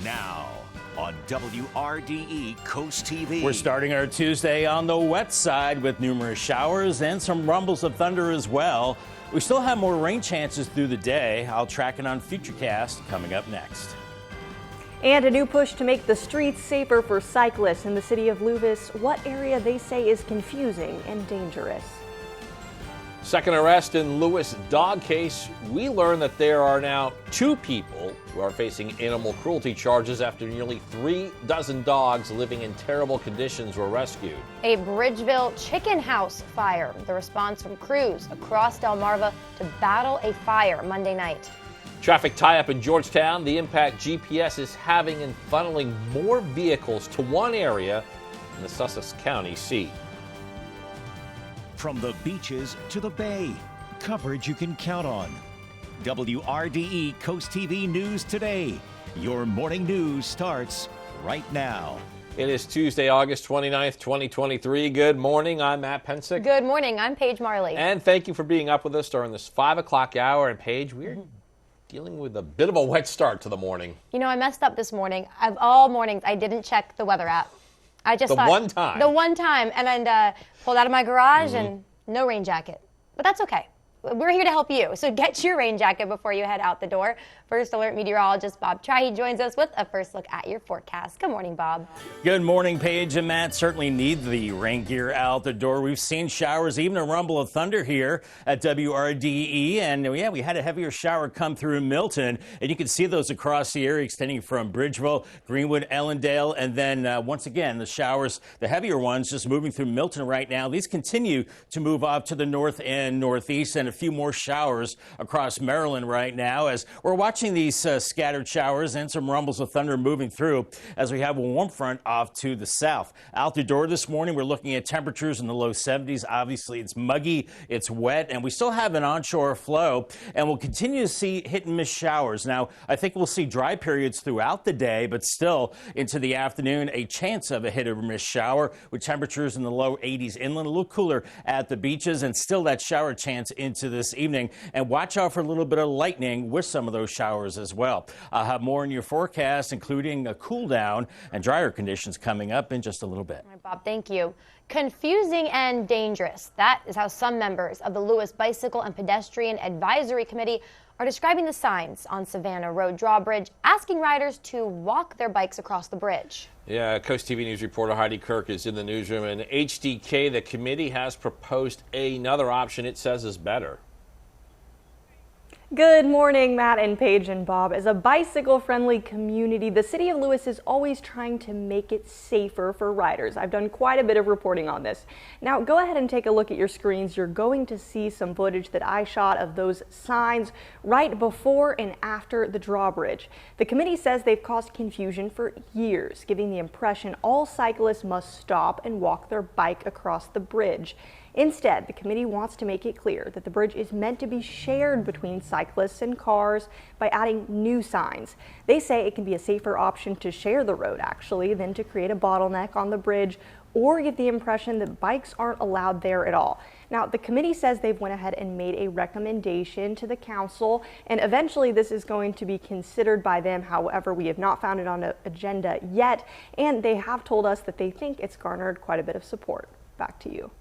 Now on WRDE Coast TV. We're starting our Tuesday on the wet side with numerous showers and some rumbles of thunder as well. We still have more rain chances through the day. I'll track it on Futurecast coming up next. And a new push to make the streets safer for cyclists in the city of Lewis. What area they say is confusing and dangerous. Second arrest in Lewis dog case. We learn that there are now 2 people who are facing animal cruelty charges after nearly 3 dozen dogs living in terrible conditions were rescued. A Bridgeville chicken house fire. The response from crews across Delmarva to battle a fire Monday night. Traffic tie-up in Georgetown. The impact GPS is having in funneling more vehicles to one area in the Sussex County seat. From the beaches to the bay, coverage you can count on. WRDE Coast TV News Today. Your morning news starts right now. It is Tuesday, August 29th, 2023. Good morning. I'm Matt Pensick. Good morning. I'm Paige Marley. And thank you for being up with us during this 5 o'clock hour. And Paige, we're dealing with a bit of a wet start to the morning. You know, I messed up this morning. Of all mornings, I didn't check the weather app. I just thought, the one time, and pulled out of my garage and no rain jacket. But that's okay. We're here to help you. So get your rain jacket before you head out the door. First Alert meteorologist Bob Trahy joins us with a first look at your forecast. Good morning, Bob. Good morning, Paige and Matt. Certainly need the rain gear out the door. We've seen showers, even a rumble of thunder here at WRDE. And yeah, we had a heavier shower come through Milton. And you can see those across the area extending from Bridgeville, Greenwood, Ellendale. And then once again, the showers, the heavier ones just moving through Milton right now. These continue to move off to the north and northeast, and a few more showers across Maryland right now as we're watching these scattered showers and some rumbles of thunder moving through as we have a warm front off to the south. Out the door this morning, we're looking at temperatures in the low 70s. Obviously, it's muggy, it's wet, and we still have an onshore flow, and we'll continue to see hit and miss showers. Now, I think we'll see dry periods throughout the day, but still into the afternoon, a chance of a hit or miss shower with temperatures in the low 80s inland, a little cooler at the beaches, and still that shower chance into this evening. And watch out for a little bit of lightning with some of those showers as well. I'll have more in your forecast, including a cool down and drier conditions coming up in just a little bit. All right, Bob, thank you. Confusing and dangerous. That is how some members of the Lewis Bicycle and Pedestrian Advisory Committee are describing the signs on Savannah Road drawbridge, asking riders to walk their bikes across the bridge. Yeah, Coast TV News reporter Heidi Kirk is in the newsroom. And HDK, the committee, has proposed another option it says is better. Good morning, Matt and Paige and Bob. As a bicycle-friendly community, the city of Lewis is always trying to make it safer for riders. I've done quite a bit of reporting on this. Now, go ahead and take a look at your screens. You're going to see some footage that I shot of those signs right before and after the drawbridge. The committee says they've caused confusion for years, giving the impression all cyclists must stop and walk their bike across the bridge. Instead, the committee wants to make it clear that the bridge is meant to be shared between cyclists and cars by adding new signs. They say it can be a safer option to share the road, actually, than to create a bottleneck on the bridge or give the impression that bikes aren't allowed there at all. Now, the committee says they've went ahead and made a recommendation to the council, and eventually this is going to be considered by them. However, we have not found it on the agenda yet, and they have told us that they think it's garnered quite a bit of support. Back to you.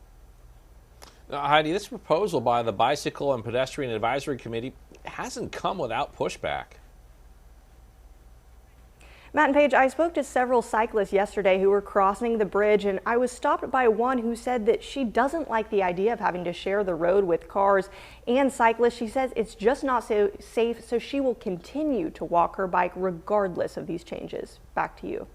Heidi, this proposal by the Bicycle and Pedestrian Advisory Committee hasn't come without pushback. Matt and Paige, I spoke to several cyclists yesterday who were crossing the bridge, and I was stopped by one who said that she doesn't like the idea of having to share the road with cars and cyclists. She says it's just not so safe, so she will continue to walk her bike regardless of these changes. Back to you.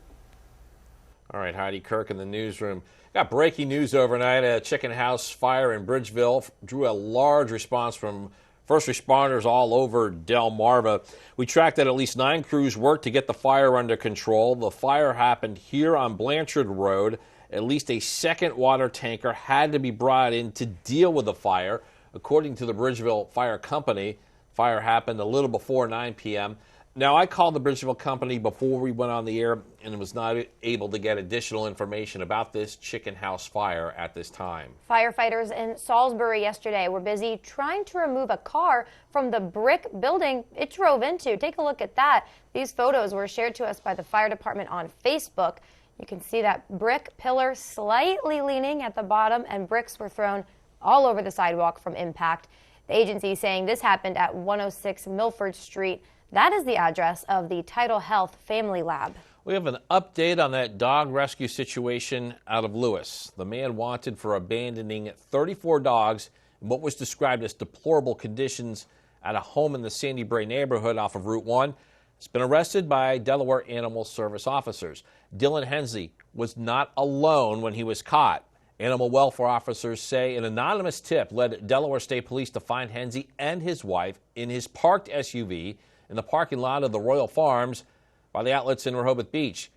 All right, Heidi Kirk in the newsroom. Got breaking news overnight. A chicken house fire in Bridgeville drew a large response from first responders all over Delmarva. We tracked that at least 9 crews worked to get the fire under control. The fire happened here on Blanchard Road. At least a second water tanker had to be brought in to deal with the fire. According to the Bridgeville Fire Company, fire happened a little before 9 p.m. Now, I called the Bridgeville company before we went on the air and was not able to get additional information about this chicken house fire at this time. Firefighters in Salisbury yesterday were busy trying to remove a car from the brick building it drove into. Take a look at that. These photos were shared to us by the fire department on Facebook. You can see that brick pillar slightly leaning at the bottom, and bricks were thrown all over the sidewalk from impact. The agency saying this happened at 106 Milford Street. That is the address of the Tidal Health Family Lab. We have an update on that dog rescue situation out of Lewis. The man wanted for abandoning 34 dogs in what was described as deplorable conditions at a home in the Sandy Bray neighborhood off of Route 1 has been arrested by Delaware Animal Service officers. Dylan Hensley was not alone when he was caught. Animal welfare officers say an anonymous tip led Delaware State Police to find Hensley and his wife in his parked SUV in the parking lot of the Royal Farms by the outlets in Rehoboth Beach.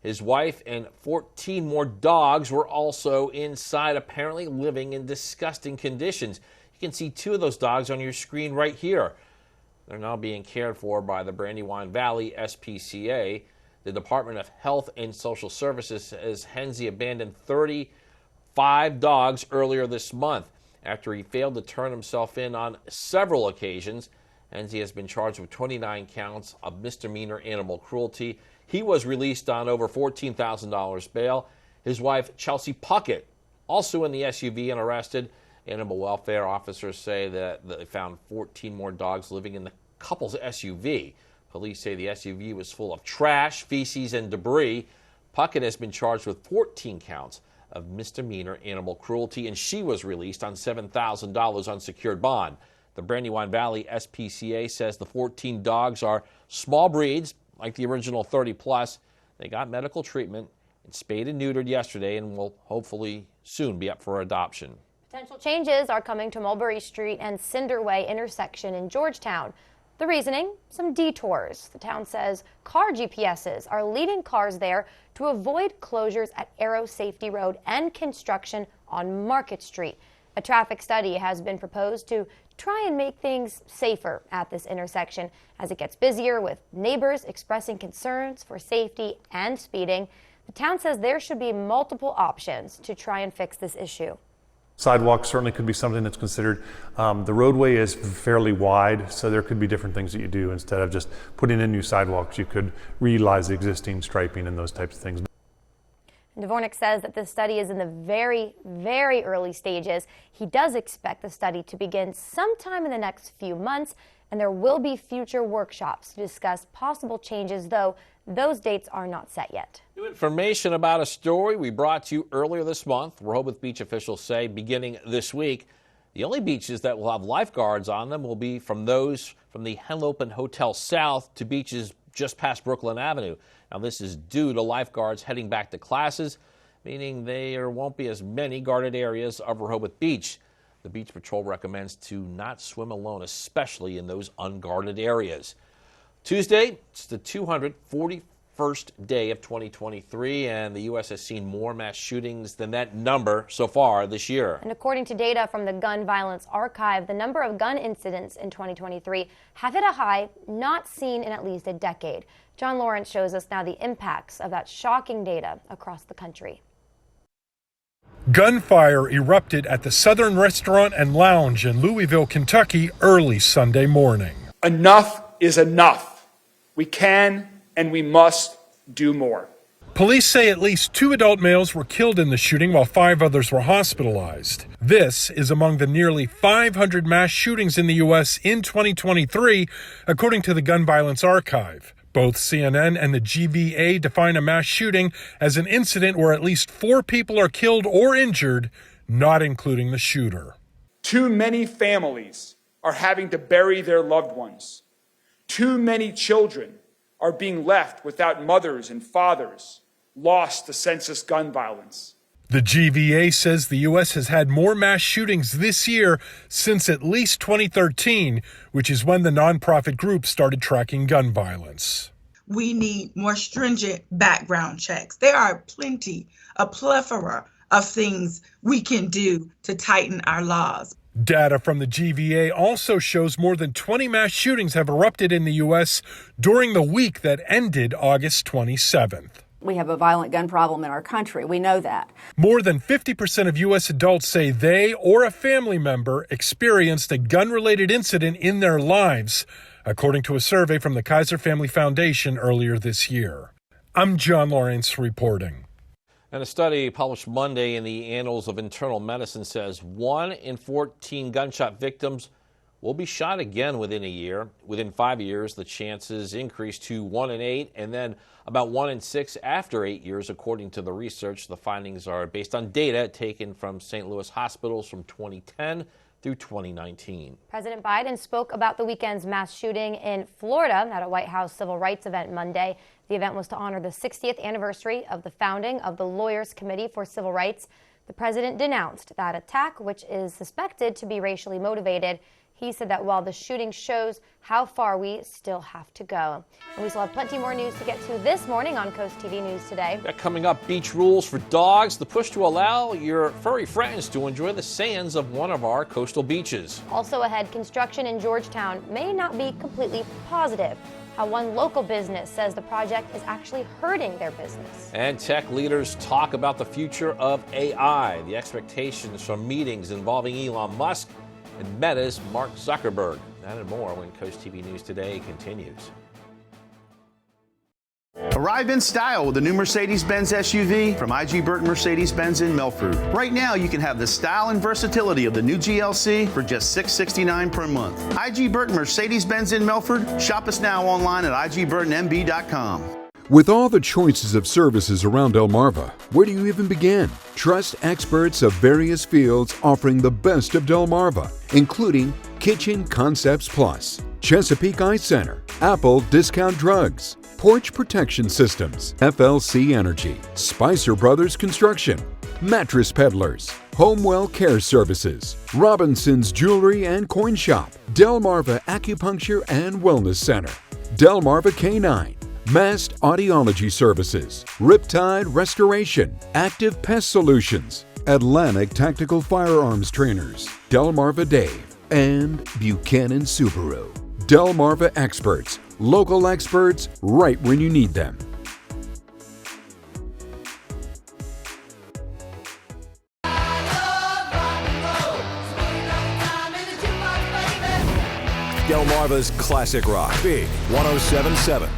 His wife and 14 more dogs were also inside, apparently living in disgusting conditions. You can see 2 of those dogs on your screen right here. They're now being cared for by the Brandywine Valley SPCA. The Department of Health and Social Services says Hensley abandoned 35 dogs earlier this month after he failed to turn himself in on several occasions. Hensley has been charged with 29 counts of misdemeanor animal cruelty. He was released on over $14,000 bail. His wife, Chelsea Puckett, also in the SUV and arrested. Animal welfare officers say that they found 14 more dogs living in the couple's SUV. Police say the SUV was full of trash, feces, and debris. Puckett has been charged with 14 counts of misdemeanor animal cruelty, and she was released on $7,000 unsecured bond. The Brandywine Valley SPCA says the 14 dogs are small breeds, like the original 30-plus. They got medical treatment and spayed and neutered yesterday and will hopefully soon be up for adoption. Potential changes are coming to Mulberry Street and Cinderway intersection in Georgetown. The reasoning? Some detours. The town says car GPSs are leading cars there to avoid closures at Aero Safety Road and construction on Market Street. A traffic study has been proposed to try and make things safer at this intersection as it gets busier, with neighbors expressing concerns for safety and speeding. The town says there should be multiple options to try and fix this issue. Sidewalks certainly could be something that's considered. The roadway is fairly wide, so there could be different things that you do. Instead of just putting in new sidewalks, you could reutilize the existing striping and those types of things. Dvornik says that this study is in the very, very early stages. He does expect the study to begin sometime in the next few months, and there will be future workshops to discuss possible changes, though those dates are not set yet. New information about a story we brought to you earlier this month. Rehoboth Beach officials say beginning this week, the only beaches that will have lifeguards on them will be from those from the Henlopen Hotel South to beaches just past Brooklyn Avenue. Now, this is due to lifeguards heading back to classes, meaning there won't be as many guarded areas of Rehoboth Beach. The Beach Patrol recommends to not swim alone, especially in those unguarded areas. Tuesday, it's the 241st day of 2023, and the U.S. has seen more mass shootings than that number so far this year. And according to data from the Gun Violence Archive, the number of gun incidents in 2023 have hit a high not seen in at least a decade. John Lawrence shows us now the impacts of that shocking data across the country. Gunfire erupted at the Southern Restaurant and Lounge in Louisville, Kentucky, early Sunday morning. Enough is enough. We can and we must do more. Police say at least 2 adult males were killed in the shooting while 5 others were hospitalized. This is among the nearly 500 mass shootings in the U.S. in 2023, according to the Gun Violence Archive. Both CNN and the GVA define a mass shooting as an incident where at least 4 people are killed or injured, not including the shooter. Too many families are having to bury their loved ones. Too many children are being left without mothers and fathers, lost to senseless gun violence. The GVA says the U.S. has had more mass shootings this year since at least 2013, which is when the nonprofit group started tracking gun violence. We need more stringent background checks. There are a plethora of things we can do to tighten our laws. Data from the GVA also shows more than 20 mass shootings have erupted in the U.S. during the week that ended August 27th. We have a violent gun problem in our country. We know that. More than 50% of U.S. adults say they or a family member experienced a gun-related incident in their lives, according to a survey from the Kaiser Family Foundation earlier this year. I'm John Lawrence reporting. And a study published Monday in the Annals of Internal Medicine says 1 in 14 gunshot victims will be shot again within a year. Within 5 years, the chances increase to 1 in 8, and then about 1 in 6 after 8 years, according to the research. The findings are based on data taken from St. Louis hospitals from 2010 through 2019. President Biden spoke about the weekend's mass shooting in Florida at a White House civil rights event Monday. The event was to honor the 60th anniversary of the founding of the Lawyers Committee for Civil Rights. The president denounced that attack, which is suspected to be racially motivated. He said that while the shooting shows how far we still have to go. And we still have plenty more news to get to this morning on Coast TV News Today. Coming up, beach rules for dogs, the push to allow your furry friends to enjoy the sands of one of our coastal beaches. Also ahead, construction in Georgetown may not be completely positive. How one local business says the project is actually hurting their business. And tech leaders talk about the future of AI, the expectations from meetings involving Elon Musk and Meta's Mark Zuckerberg. That and more when Coast TV News Today continues. Arrive in style with the new Mercedes-Benz SUV from IG Burton Mercedes-Benz in Milford. Right now, you can have the style and versatility of the new GLC for just $669 per month. IG Burton Mercedes-Benz in Milford. Shop us now online at igburtonmb.com. With all the choices of services around Delmarva, where do you even begin? Trust experts of various fields offering the best of Delmarva, including Kitchen Concepts Plus, Chesapeake Eye Center, Apple Discount Drugs, Porch Protection Systems, FLC Energy, Spicer Brothers Construction, Mattress Peddlers, Homewell Care Services, Robinson's Jewelry and Coin Shop, Delmarva Acupuncture and Wellness Center, Delmarva Canine, Mast Audiology Services, Riptide Restoration, Active Pest Solutions, Atlantic Tactical Firearms Trainers, Delmarva Dave, and Buchanan Subaru. Delmarva experts, local experts, right when you need them. Delmarva's classic rock, Big 107.7.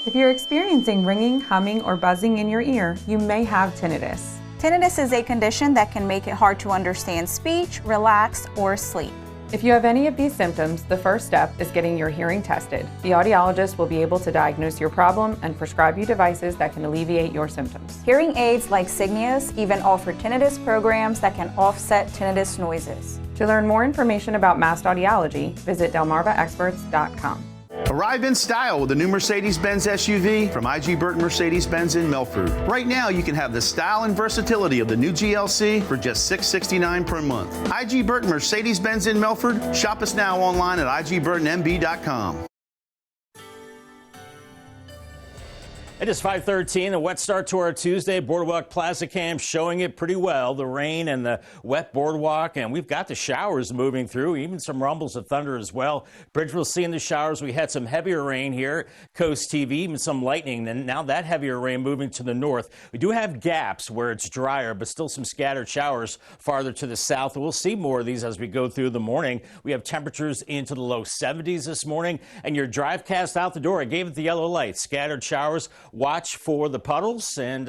If you're experiencing ringing, humming, or buzzing in your ear, you may have tinnitus. Tinnitus is a condition that can make it hard to understand speech, relax, or sleep. If you have any of these symptoms, the first step is getting your hearing tested. The audiologist will be able to diagnose your problem and prescribe you devices that can alleviate your symptoms. Hearing aids like Signius even offer tinnitus programs that can offset tinnitus noises. To learn more information about Mast Audiology, visit delmarvaexperts.com. Arrive in style with the new Mercedes-Benz SUV from IG Burton Mercedes-Benz in Milford. Right now, you can have the style and versatility of the new GLC for just $669 per month. IG Burton Mercedes-Benz in Milford. Shop us now online at igburtonmb.com. It is 5:13, a wet start to our Tuesday. Boardwalk Plaza Cam showing it pretty well, the rain and the wet boardwalk, and we've got the showers moving through, even some rumbles of thunder as well. Bridgeville seeing the showers. We had some heavier rain here, Coast TV, even some lightning, and now that heavier rain moving to the north. We do have gaps where it's drier, but still some scattered showers farther to the south. We'll see more of these as we go through the morning. We have temperatures into the low 70s this morning, and your drive cast out the door, I gave it the yellow light. Scattered showers. Watch for the puddles and,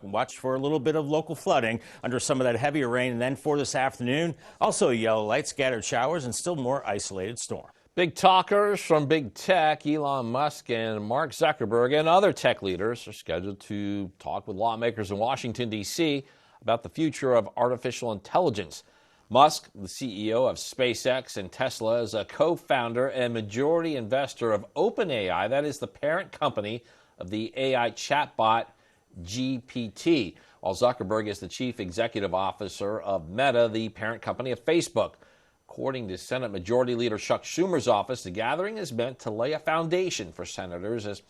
watch for a little bit of local flooding under some of that heavier rain. And then for this afternoon, also yellow light, scattered showers, and still more isolated storm. Big talkers from big tech, Elon Musk and Mark Zuckerberg and other tech leaders are scheduled to talk with lawmakers in Washington, D.C. about the future of artificial intelligence. Musk, the CEO of SpaceX and Tesla, is a co-founder and majority investor of OpenAI, that is the parent company of the AI chatbot GPT, while Zuckerberg is the chief executive officer of Meta, the parent company of Facebook. According to Senate Majority Leader Chuck Schumer's office, the gathering is meant to lay a foundation for senators as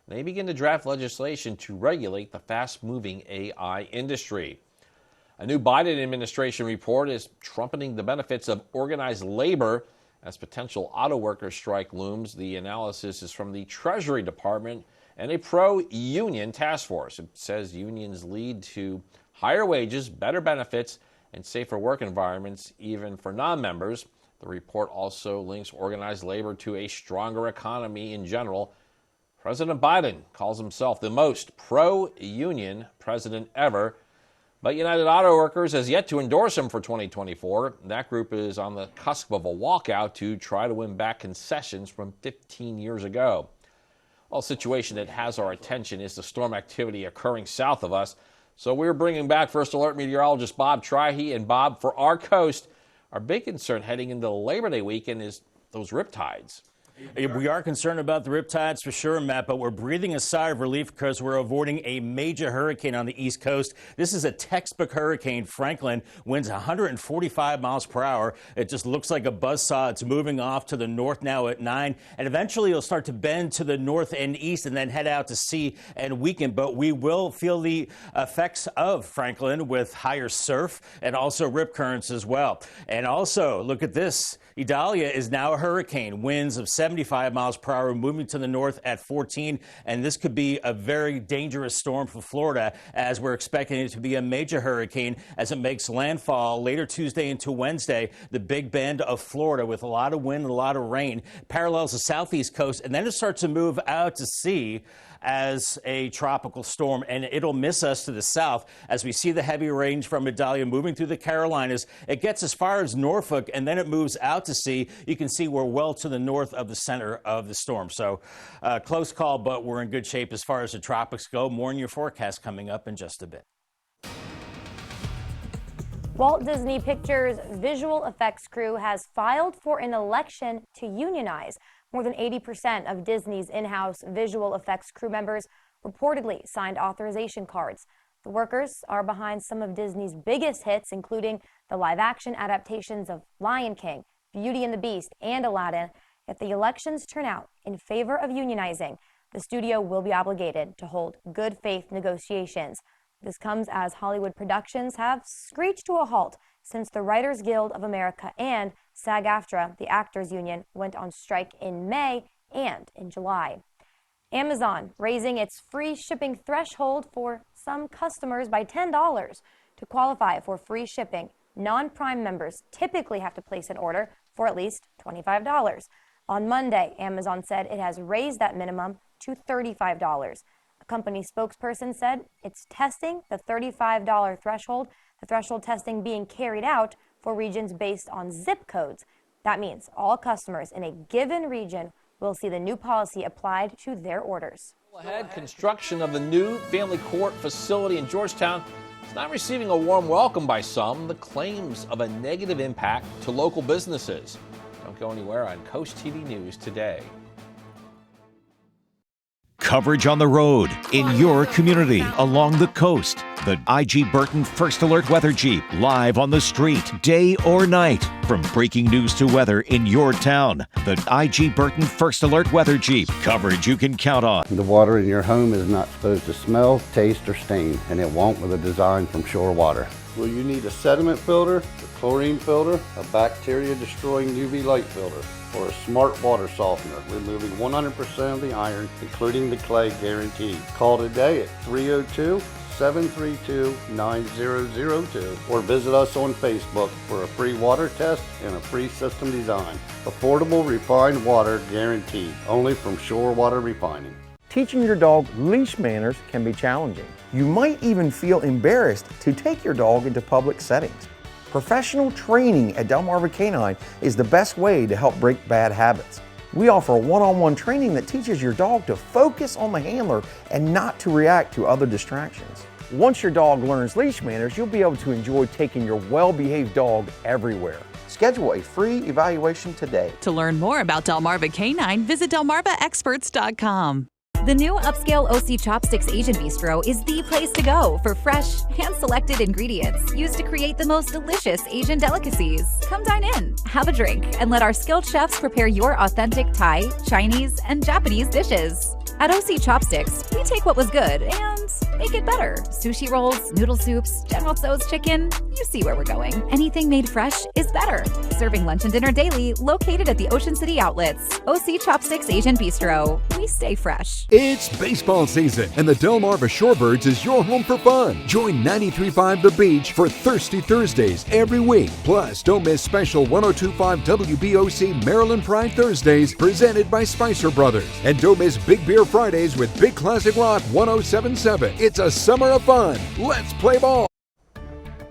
they begin to draft legislation to regulate the fast-moving AI industry. A new Biden administration report is trumpeting the benefits of organized labor as potential auto workers strike looms. The analysis is from the Treasury Department and a pro-union task force. It says unions lead to higher wages, better benefits, and safer work environments, even for non-members. The report also links organized labor to a stronger economy in general. President Biden calls himself the most pro-union president ever, but United Auto Workers has yet to endorse him for 2024. That group is on the cusp of a walkout to try to win back concessions from 15 years ago. Well, a situation that has our attention is the storm activity occurring south of us. So we're bringing back First Alert meteorologist Bob Trihey. And Bob, for our coast, our big concern heading into Labor Day weekend is those riptides. We are concerned about the riptides for sure, Matt, but we're breathing a sigh of relief because we're avoiding a major hurricane on the East Coast. This is a textbook hurricane. Franklin winds 145 miles per hour. It just looks like a buzzsaw. It's moving off to the north now at 9, and eventually it'll start to bend to the north and east and then head out to sea and weaken. But we will feel the effects of Franklin with higher surf and also rip currents as well. And also, look at this. Idalia is now a hurricane. Winds of 75 miles per hour moving to the north at 14, and this could be a very dangerous storm for Florida, as we're expecting it to be a major hurricane as it makes landfall later Tuesday into Wednesday. The Big Bend of Florida with a lot of wind and a lot of rain parallels the southeast coast, and then it starts to move out to sea as a tropical storm, and it'll miss us to the south as we see the heavy rain from Idalia moving through the Carolinas. It gets as far as Norfolk, and then it moves out to sea. You can see we're well to the north of the center of the storm. So close call, but we're in good shape as far as the tropics go. More in your forecast coming up in just a bit. Walt Disney Pictures' visual effects crew has filed for an election to unionize. More than 80% of Disney's in-house visual effects crew members reportedly signed authorization cards. The workers are behind some of Disney's biggest hits, including the live-action adaptations of Lion King, Beauty and the Beast, and Aladdin. If the elections turn out in favor of unionizing, the studio will be obligated to hold good faith negotiations. This comes as Hollywood productions have screeched to a halt since the Writers Guild of America and SAG-AFTRA, the actors union, went on strike in May and in July. Amazon raising its free shipping threshold for some customers by $10. To qualify for free shipping, non-Prime members typically have to place an order for at least $25. On Monday, Amazon said it has raised that minimum to $35. A company spokesperson said it's testing the $35 threshold, the threshold testing being carried out for regions based on zip codes. That means all customers in a given region will see the new policy applied to their orders. Ahead, construction of the new family court facility in Georgetown is not receiving a warm welcome by some. The claims of a negative impact to local businesses. Don't go anywhere on Coast TV News today. Coverage on the road, in your community, along the coast. The IG Burton First Alert Weather Jeep, live on the street, day or night. From breaking news to weather in your town, the IG Burton First Alert Weather Jeep. Coverage you can count on. The water in your home is not supposed to smell, taste, or stain, and it won't with a design from Shore Water. Well, you need a sediment filter, a chlorine filter, a bacteria-destroying UV light filter, or a smart water softener, removing 100% of the iron, including the clay, guaranteed. Call today at 302-732-9002 or visit us on Facebook for a free water test and a free system design. Affordable, refined water guaranteed, only from Shore Water Refining. Teaching your dog leash manners can be challenging. You might even feel embarrassed to take your dog into public settings. Professional training at Delmarva Canine is the best way to help break bad habits. We offer one-on-one training that teaches your dog to focus on the handler and not to react to other distractions. Once your dog learns leash manners, you'll be able to enjoy taking your well-behaved dog everywhere. Schedule a free evaluation today. To learn more about Delmarva Canine, visit delmarvaexperts.com. The new upscale OC Chopsticks Asian Bistro is the place to go for fresh, hand-selected ingredients used to create the most delicious Asian delicacies. Come dine in, have a drink, and let our skilled chefs prepare your authentic Thai, Chinese, and Japanese dishes. At OC Chopsticks, we take what was good and make it better. Sushi rolls, noodle soups, General Tso's chicken. You see where we're going. Anything made fresh is better. Serving lunch and dinner daily, located at the Ocean City Outlets. OC Chopsticks Asian Bistro. We stay fresh. It's baseball season, and the Delmarva Shorebirds is your home for fun. Join 93.5 The Beach for Thirsty Thursdays every week. Plus, don't miss special 102.5 WBOC Maryland Pride Thursdays presented by Spicer Brothers. And don't miss Big Beer Fridays with Big Classic Rock 107.7. It's a summer of fun. Let's play ball.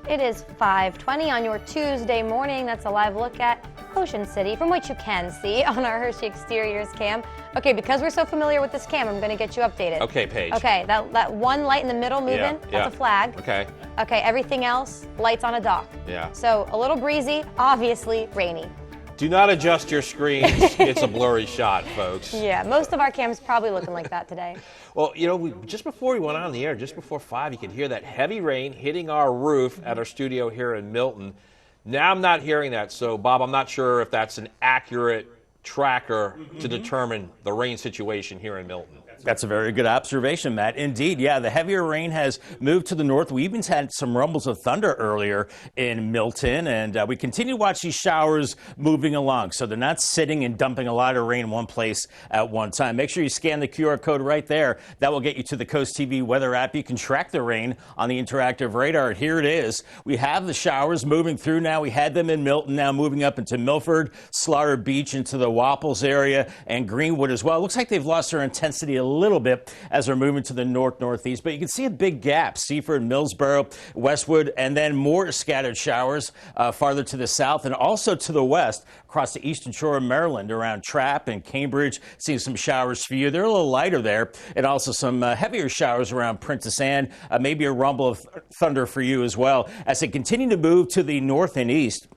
It is 5:20 on your Tuesday morning. That's a live look at Ocean City, from which you can see on our Hershey Exteriors cam. Okay, because we're so familiar with this cam, I'm going to get you updated. Okay, Paige. Okay, that one light in the middle moving, that's a flag. Okay. Okay, everything else, lights on a dock. Yeah. So a little breezy, obviously rainy. Do not adjust your screens. It's a blurry shot, folks. Yeah, most of our cams probably looking like that today. Well, you know, just before we went on the air, just before 5, you could hear that heavy rain hitting our roof at our studio here in Milton. Now I'm not hearing that, so Bob, I'm not sure if that's an accurate tracker to determine the rain situation here in Milton. That's a very good observation, Matt. Indeed, yeah, the heavier rain has moved to the north. We even had some rumbles of thunder earlier in Milton, and we continue to watch these showers moving along. So they're not sitting and dumping a lot of rain in one place at one time. Make sure you scan the QR code right there. That will get you to the Coast TV weather app. You can track the rain on the interactive radar. Here it is. We have the showers moving through now. We had them in Milton, now moving up into Milford, Slaughter Beach, into the Wapples area, and Greenwood as well. It looks like they've lost their intensity a little bit as they're moving to the northeast, but you can see a big gap. Seaford, Millsboro, Westwood, and then more scattered showers farther to the south and also to the west across the eastern shore of Maryland around Trapp and Cambridge. Seeing some showers for you. They're a little lighter there, and also some heavier showers around Princess Anne. Maybe a rumble of thunder for you as well as they continue to move to the north and east.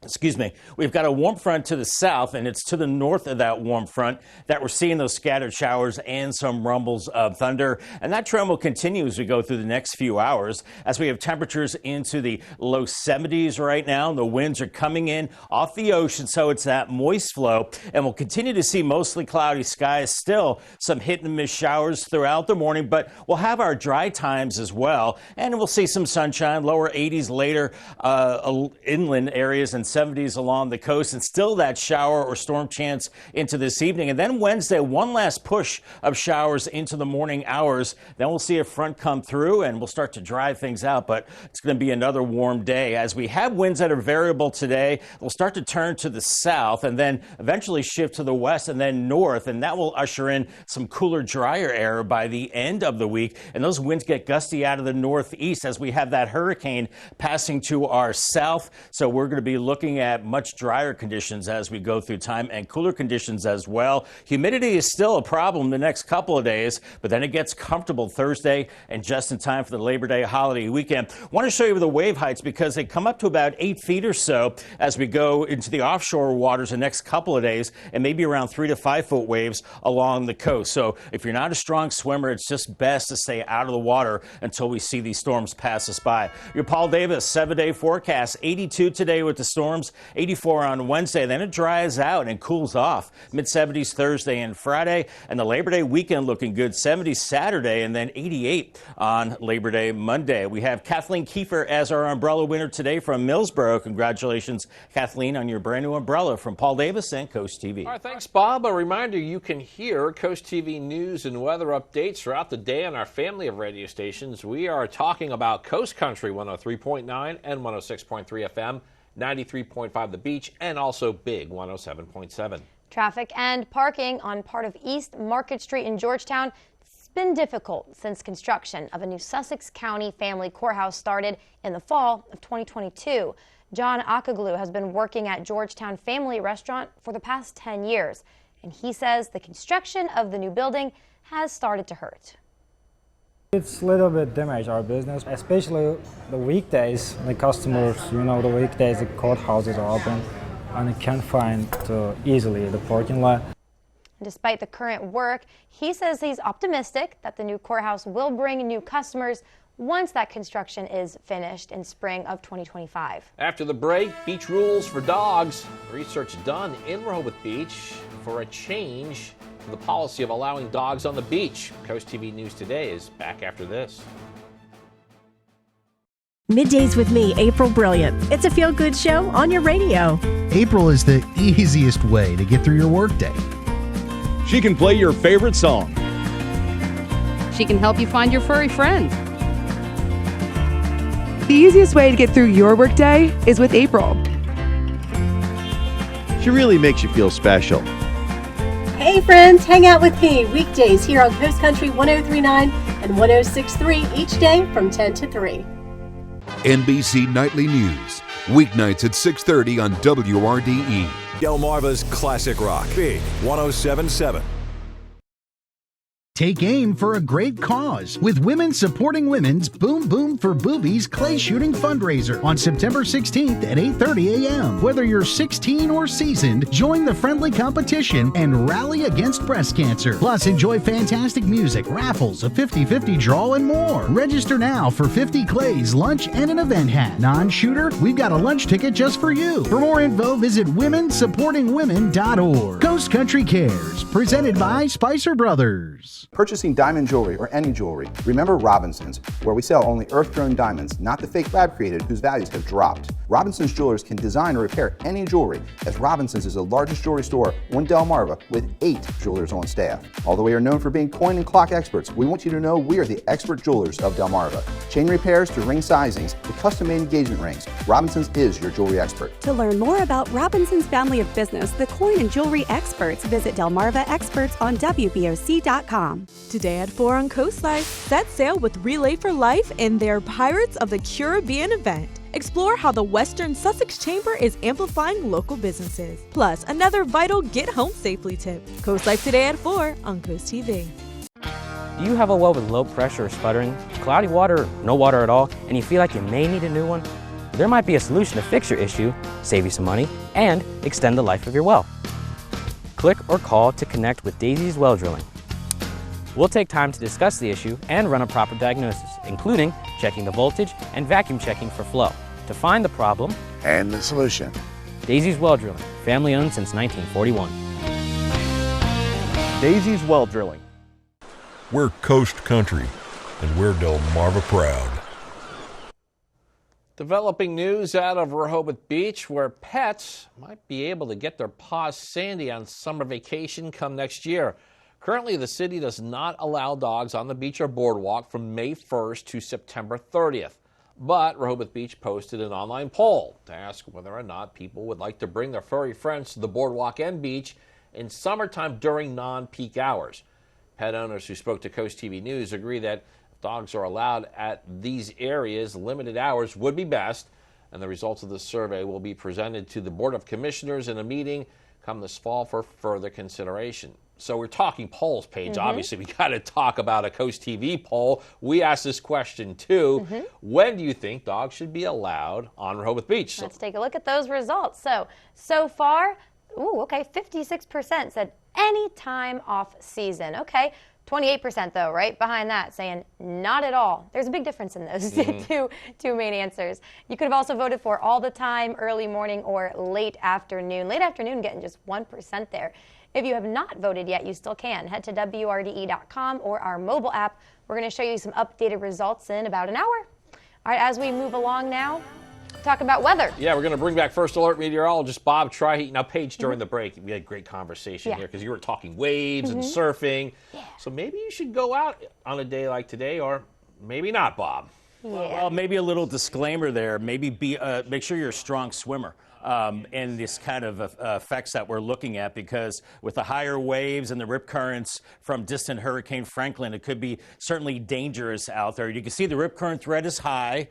Excuse me, we've got a warm front to the south, and it's to the north of that warm front that we're seeing those scattered showers and some rumbles of thunder. And that trend will continue as we go through the next few hours as we have temperatures into the low 70s right now. The winds are coming in off the ocean, so it's that moist flow. And we'll continue to see mostly cloudy skies, still some hit and miss showers throughout the morning, but we'll have our dry times as well. And we'll see some sunshine, lower 80s later, inland areas and 70s along the coast, and still that shower or storm chance into this evening. And then Wednesday, one last push of showers into the morning hours. Then we'll see a front come through and we'll start to dry things out, but it's going to be another warm day. As we have winds that are variable today, they'll start to turn to the south and then eventually shift to the west and then north, and that will usher in some cooler, drier air by the end of the week. And those winds get gusty out of the northeast as we have that hurricane passing to our south. So we're going to be looking at much drier conditions as we go through time and cooler conditions as well. Humidity is still a problem the next couple of days, but then it gets comfortable Thursday and just in time for the Labor Day holiday weekend. I want to show you the wave heights because they come up to about 8 feet or so as we go into the offshore waters the next couple of days, and maybe around 3 to 5 foot waves along the coast. So if you're not a strong swimmer, it's just best to stay out of the water until we see these storms pass us by. Your Paul Davis 7-day forecast, 82 today with the storms, 84 on Wednesday. Then it dries out and cools off. Mid-70s Thursday and Friday. And the Labor Day weekend looking good. 70s Saturday and then 88 on Labor Day Monday. We have Kathleen Kiefer as our umbrella winner today from Millsboro. Congratulations, Kathleen, on your brand new umbrella from Paul Davis and Coast TV. All right, thanks, Bob. A reminder, you can hear Coast TV news and weather updates throughout the day on our family of radio stations. We are talking about Coast Country 103.9 and 106.3 FM. 93.5 The Beach, and also Big 107.7. Traffic and parking on part of East Market Street in Georgetown has been difficult since construction of a new Sussex County family courthouse started in the fall of 2022. John Akaglu has been working at Georgetown Family Restaurant for the past 10 years, and he says the construction of the new building has started to hurt. It's a little bit damaged our business, especially the weekdays. The customers, the weekdays the courthouses are open and they can't find easily the parking lot. Despite the current work, he says he's optimistic that the new courthouse will bring new customers once that construction is finished in spring of 2025. After the break, beach rules for dogs. Research done in Rehoboth Beach for a change the policy of allowing dogs on the beach. Coast TV News Today is back after this. Middays with me, April Brilliant. It's a feel-good show on your radio. April is the easiest way to get through your workday. She can play your favorite song. She can help you find your furry friend. The easiest way to get through your workday is with April. She really makes you feel special. Hey friends, hang out with me weekdays here on Coast Country 103.9 and 106.3 each day from 10 to 3. NBC Nightly News, weeknights at 6:30 on WRDE. Delmarva's classic rock, Big 107.7. Take aim for a great cause with Women Supporting Women's Boom Boom for Boobies clay shooting fundraiser on September 16th at 8:30 a.m. Whether you're 16 or seasoned, join the friendly competition and rally against breast cancer. Plus, enjoy fantastic music, raffles, a 50-50 draw, and more. Register now for 50 clays, lunch, and an event hat. Non-shooter, we've got a lunch ticket just for you. For more info, visit womensupportingwomen.org. Coast Country Cares, presented by Spicer Brothers. Purchasing diamond jewelry or any jewelry, remember Robinsons, where we sell only earth-grown diamonds, not the fake lab created whose values have dropped. Robinsons Jewelers can design or repair any jewelry, as Robinsons is the largest jewelry store on Delmarva with 8 jewelers on staff. Although we are known for being coin and clock experts, we want you to know we are the expert jewelers of Delmarva. Chain repairs to ring sizings to custom-made engagement rings, Robinsons is your jewelry expert. To learn more about Robinsons family of business, the coin and jewelry experts, visit Delmarva Experts on WBOC.com. Today at 4 on Coastline, set sail with Relay for Life in their Pirates of the Caribbean event. Explore how the Western Sussex Chamber is amplifying local businesses. Plus, another vital get home safely tip. Coast Life today at 4 on Coast TV. Do you have a well with low pressure or sputtering, cloudy water, no water at all, and you feel like you may need a new one? There might be a solution to fix your issue, save you some money, and extend the life of your well. Click or call to connect with Daisy's Well Drilling. We'll take time to discuss the issue and run a proper diagnosis, including checking the voltage and vacuum checking for flow, to find the problem and the solution. Daisy's Well Drilling, family owned since 1941. Daisy's Well Drilling. We're Coast Country, and we're Delmarva proud. Developing news out of Rehoboth Beach, where pets might be able to get their paws sandy on summer vacation come next year. Currently, the city does not allow dogs on the beach or boardwalk from May 1st to September 30th. But Rehoboth Beach posted an online poll to ask whether or not people would like to bring their furry friends to the boardwalk and beach in summertime during non-peak hours. Pet owners who spoke to Coast TV News agree that if dogs are allowed at these areas, limited hours would be best, and the results of the survey will be presented to the Board of Commissioners in a meeting come this fall for further consideration. So we're talking polls, Paige. Obviously, we got to talk about a Coast TV poll. We asked this question, too. When do you think dogs should be allowed on Rehoboth Beach? Let's take a look at those results. So far, 56% said any time off season. Okay, 28% though, right behind that, saying not at all. There's a big difference in those two main answers. You could have also voted for all the time, early morning, or late afternoon. Late afternoon getting just 1% there. If you have not voted yet, you still can. Head to WRDE.com or our mobile app. We're going to show you some updated results in about an hour. All right, as we move along now, talk about weather. Yeah, we're going to bring back First Alert meteorologist Bob Trihey. Now, Paige, during the break, we had a great conversation here because you were talking waves and surfing. So maybe you should go out on a day like today, or maybe not, Bob. Well, maybe a little disclaimer there. Maybe make sure you're a strong swimmer. And this kind of effects that we're looking at, because with the higher waves and the rip currents from distant Hurricane Franklin, it could be certainly dangerous out there. You can see the rip current threat is high.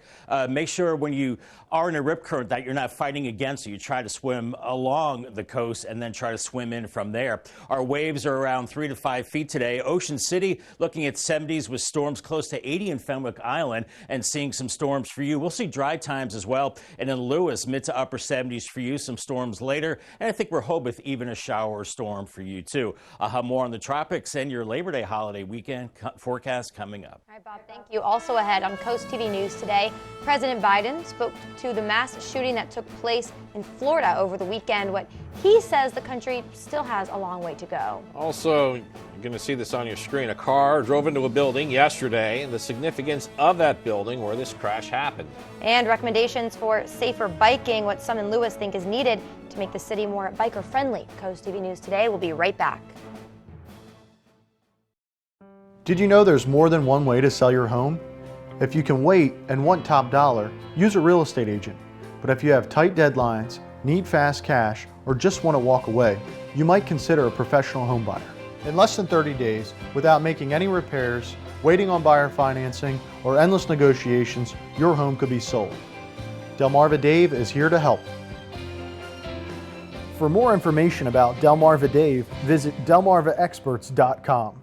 Make sure when you are in a rip current that you're not fighting against it. You try to swim along the coast and then try to swim in from there. Our waves are around 3 to 5 feet today. Ocean City looking at 70s with storms close to 80 in Fenwick Island, and seeing some storms for you. We'll see dry times as well. And in Lewis, mid to upper 70s days for you, some storms later, and I think we're hoping with even a shower or storm for you too. I'll have more on the tropics and your Labor Day holiday weekend forecast coming up. All right, Bob, thank you. Also ahead on Coast TV News today, President Biden spoke to the mass shooting that took place in Florida over the weekend. What he says the country still has a long way to go. Also, you're going to see this on your screen. A car drove into a building yesterday, and the significance of that building where this crash happened. And recommendations for safer biking, what some in Lewis think is needed to make the city more biker friendly. Coast TV News today. We'll be right back. Did you know there's more than one way to sell your home? If you can wait and want top dollar, use a real estate agent. But if you have tight deadlines, need fast cash, or just want to walk away, you might consider a professional home buyer. In less than 30 days, without making any repairs, waiting on buyer financing, or endless negotiations, your home could be sold. Delmarva Dave is here to help. For more information about Delmarva Dave, visit delmarvaexperts.com.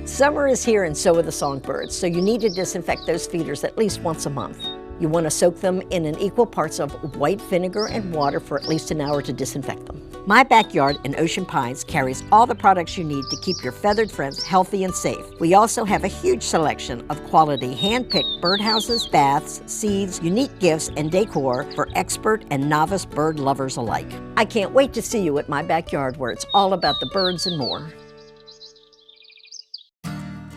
Summer is here and so are the songbirds, so you need to disinfect those feeders at least once a month. You want to soak them in an equal parts of white vinegar and water for at least an hour to disinfect them. My Backyard in Ocean Pines carries all the products you need to keep your feathered friends healthy and safe. We also have a huge selection of quality hand-picked birdhouses, baths, seeds, unique gifts, and decor for expert and novice bird lovers alike. I can't wait to see you at My Backyard, where it's all about the birds and more.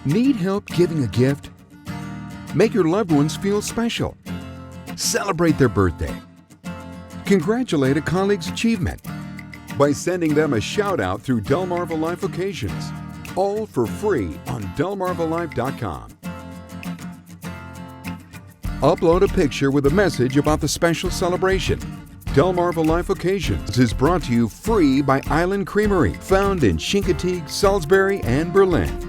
Need help giving a gift? Make your loved ones feel special. Celebrate their birthday. Congratulate a colleague's achievement by sending them a shout out through Delmarva Life Occasions. All for free on delmarvalife.com. Upload a picture with a message about the special celebration. Delmarva Life Occasions is brought to you free by Island Creamery, found in Chincoteague, Salisbury, and Berlin.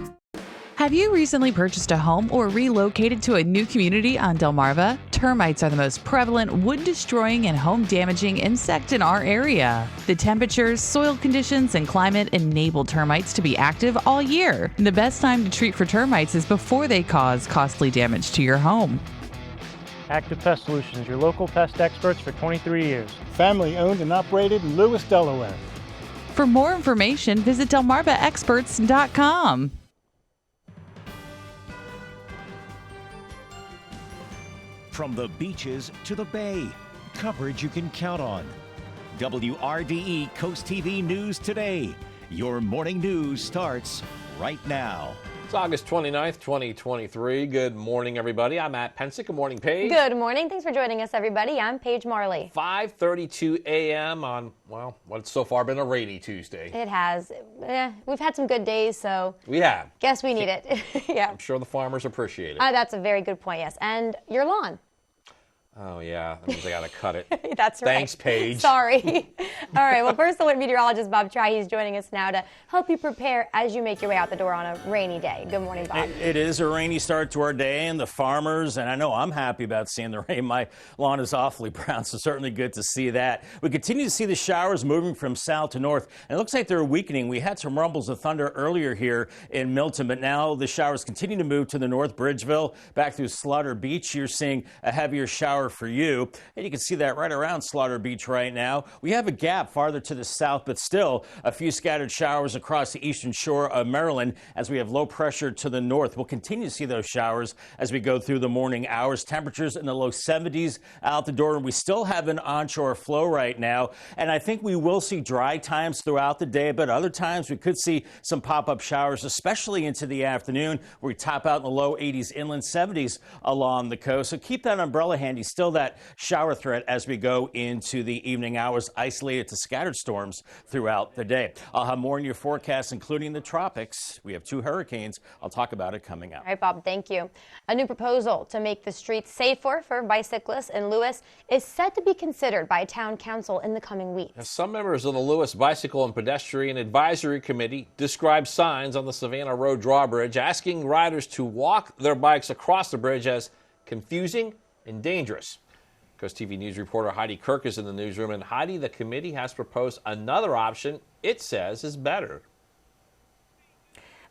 Have you recently purchased a home or relocated to a new community on Delmarva? Termites are the most prevalent wood-destroying and home-damaging insect in our area. The temperatures, soil conditions, and climate enable termites to be active all year. The best time to treat for termites is before they cause costly damage to your home. Active Pest Solutions, your local pest experts for 23 years. Family owned and operated in Lewis, Delaware. For more information, visit delmarvaexperts.com. From the beaches to the bay, coverage you can count on. WRDE Coast TV News Today. Your morning news starts right now. It's August 29th, 2023. Good morning, everybody. I'm Matt Pensick. Good morning, Paige. Good morning. Thanks for joining us, everybody. I'm Paige Marley. 5:32 a.m. on, well, what's so far been a rainy Tuesday. It has. We've had some good days, so. We have. Guess we need it. Yeah. I'm sure the farmers appreciate it. That's a very good point, yes. And your lawn. Oh, yeah. That means I got to cut it. That's right. Thanks, Paige. Sorry. All right. Well, first, the meteorologist Bob Try, he's joining us now to help you prepare as you make your way out the door on a rainy day. Good morning, Bob. It is a rainy start to our day, and the farmers, and I know I'm happy about seeing the rain. My lawn is awfully brown, so certainly good to see that. We continue to see the showers moving from south to north, and it looks like they're weakening. We had some rumbles of thunder earlier here in Milton, but now the showers continue to move to the north, Bridgeville, back through Slaughter Beach. You're seeing a heavier shower for you, and you can see that right around Slaughter Beach right now. We have a gap farther to the south, but still a few scattered showers across the eastern shore of Maryland as we have low pressure to the north. We'll continue to see those showers as we go through the morning hours. Temperatures in the low 70s out the door, and we still have an onshore flow right now, and I think we will see dry times throughout the day, but other times we could see some pop-up showers, especially into the afternoon, where we top out in the low 80s, inland 70s along the coast. So keep that umbrella handy. Still that shower threat as we go into the evening hours, isolated to scattered storms throughout the day. I'll have more in your forecast, including the tropics. We have 2 hurricanes. I'll talk about it coming up. All right, Bob, thank you. A new proposal to make the streets safer for bicyclists in Lewis is set to be considered by town council in the coming weeks. Now, some members of the Lewis Bicycle and Pedestrian Advisory Committee describe signs on the Savannah Road drawbridge asking riders to walk their bikes across the bridge as confusing and dangerous. Coast TV News reporter Heidi Kirk is in the newsroom. And Heidi, the committee has proposed another option it says is better.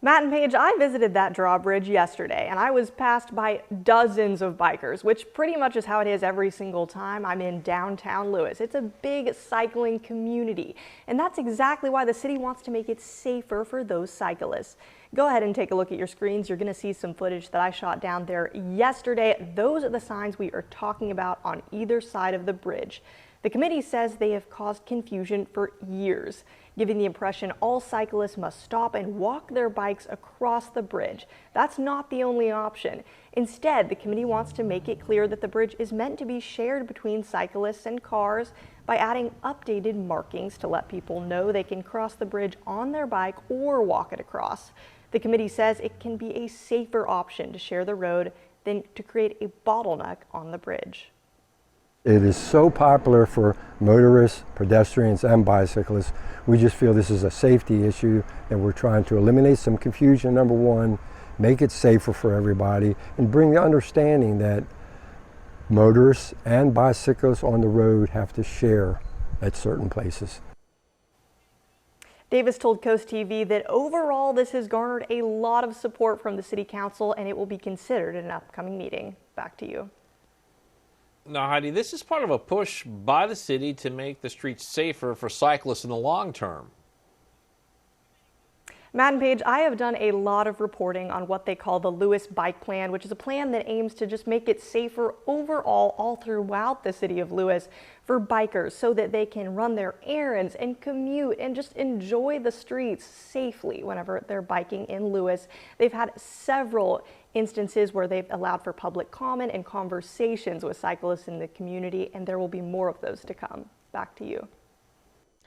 Matt and Paige, I visited that drawbridge yesterday and I was passed by dozens of bikers, which pretty much is how it is every single time I'm in downtown Lewis. It's a big cycling community, and that's exactly why the city wants to make it safer for those cyclists. Go ahead and take a look at your screens. You're going to see some footage that I shot down there yesterday. Those are the signs we are talking about on either side of the bridge. The committee says they have caused confusion for years, giving the impression all cyclists must stop and walk their bikes across the bridge. That's not the only option. Instead, the committee wants to make it clear that the bridge is meant to be shared between cyclists and cars by adding updated markings to let people know they can cross the bridge on their bike or walk it across. The committee says it can be a safer option to share the road than to create a bottleneck on the bridge. It is so popular for motorists, pedestrians, and bicyclists. We just feel this is a safety issue and we're trying to eliminate some confusion, number one, make it safer for everybody, and bring the understanding that motorists and bicyclists on the road have to share at certain places. Davis told Coast TV that overall this has garnered a lot of support from the City Council and it will be considered in an upcoming meeting. Back to you. Now, Heidi, this is part of a push by the city to make the streets safer for cyclists in the long term. Matt and Paige, I have done a lot of reporting on what they call the Lewis Bike Plan, which is a plan that aims to just make it safer overall all throughout the city of Lewis for bikers so that they can run their errands and commute and just enjoy the streets safely whenever they're biking in Lewis. They've had several instances where they've allowed for public comment and conversations with cyclists in the community, and there will be more of those to come. Back to you.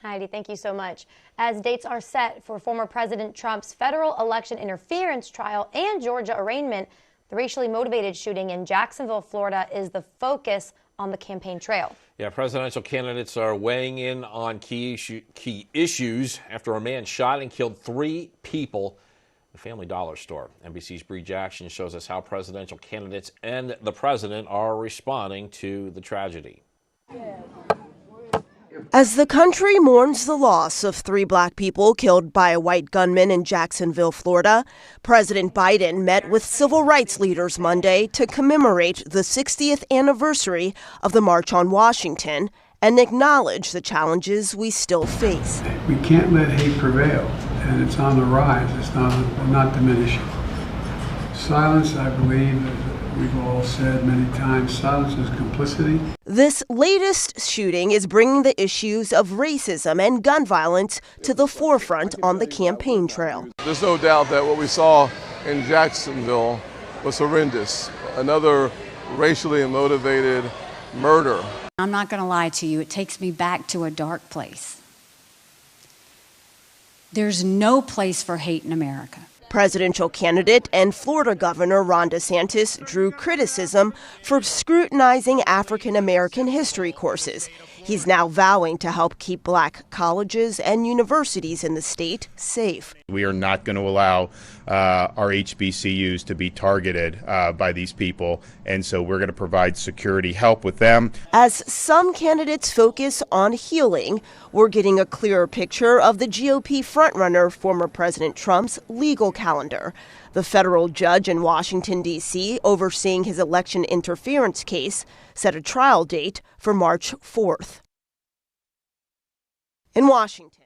Heidi, thank you so much. As dates are set for former President Trump's federal election interference trial and Georgia arraignment, the racially motivated shooting in Jacksonville, Florida is the focus on the campaign trail. Yeah, presidential candidates are weighing in on key issues after a man shot and killed 3 people at a Family Dollar store. NBC's Bree Jackson shows us how presidential candidates and the president are responding to the tragedy. As the country mourns the loss of 3 black people killed by a white gunman in Jacksonville, Florida, President Biden met with civil rights leaders Monday to commemorate the 60th anniversary of the March on Washington and acknowledge the challenges we still face. We can't let hate prevail, and it's on the rise. It's not diminishing. Silence, I believe, as we've all said many times, silence is complicity. This latest shooting is bringing the issues of racism and gun violence to the forefront on the campaign trail. There's no doubt that what we saw in Jacksonville was horrendous. Another racially motivated murder. I'm not going to lie to you, it takes me back to a dark place. There's no place for hate in America. Presidential candidate and Florida Governor Ron DeSantis drew criticism for scrutinizing African American history courses. He's now vowing to help keep black colleges and universities in the state safe. We are not going to allow our HBCUs to be targeted by these people, and so we're going to provide security help with them. As some candidates focus on healing, we're getting a clearer picture of the GOP frontrunner, former President Trump's legal calendar. The federal judge in Washington, D.C., overseeing his election interference case, set a trial date for March 4th. In Washington.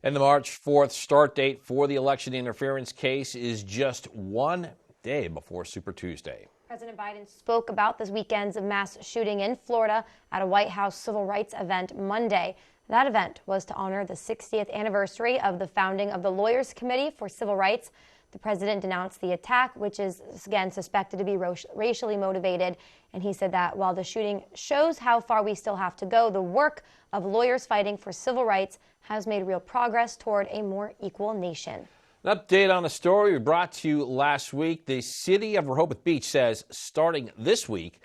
And the March 4th start date for the election interference case is just 1 day before Super Tuesday. President Biden spoke about this weekend's mass shooting in Florida at a White House civil rights event Monday. That event was to honor the 60th anniversary of the founding of the Lawyers Committee for Civil Rights. The president denounced the attack, which is, again, suspected to be racially motivated. And he said that while the shooting shows how far we still have to go, the work of lawyers fighting for civil rights has made real progress toward a more equal nation. An update on a story we brought to you last week. The city of Rehoboth Beach says starting this week,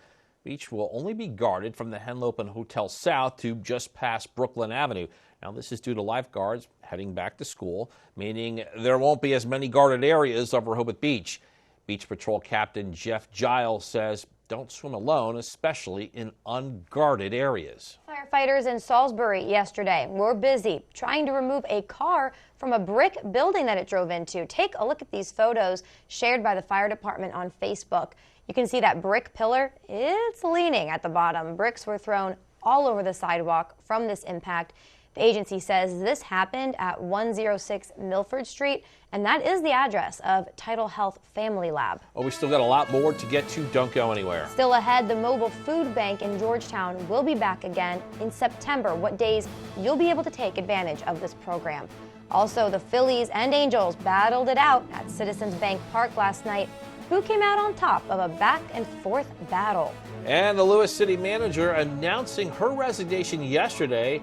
Beach will only be guarded from the Henlopen Hotel South to just past Brooklyn Avenue. Now, this is due to lifeguards heading back to school, meaning there won't be as many guarded areas of Rehoboth Beach. Beach Patrol Captain Jeff Giles says don't swim alone, especially in unguarded areas. Firefighters in Salisbury yesterday were busy trying to remove a car from a brick building that it drove into. Take a look at these photos shared by the fire department on Facebook. You can see that brick pillar, it's leaning at the bottom. Bricks were thrown all over the sidewalk from this impact. The agency says this happened at 106 Milford Street, and that is the address of Tidal Health Family Lab. Well, we still got a lot more to get to. Don't go anywhere. Still ahead, the mobile food bank in Georgetown will be back again in September. What days you'll be able to take advantage of this program. Also, the Phillies and Angels battled it out at Citizens Bank Park last night. Who came out on top of a back-and-forth battle? And the Lewis City manager announcing her resignation yesterday.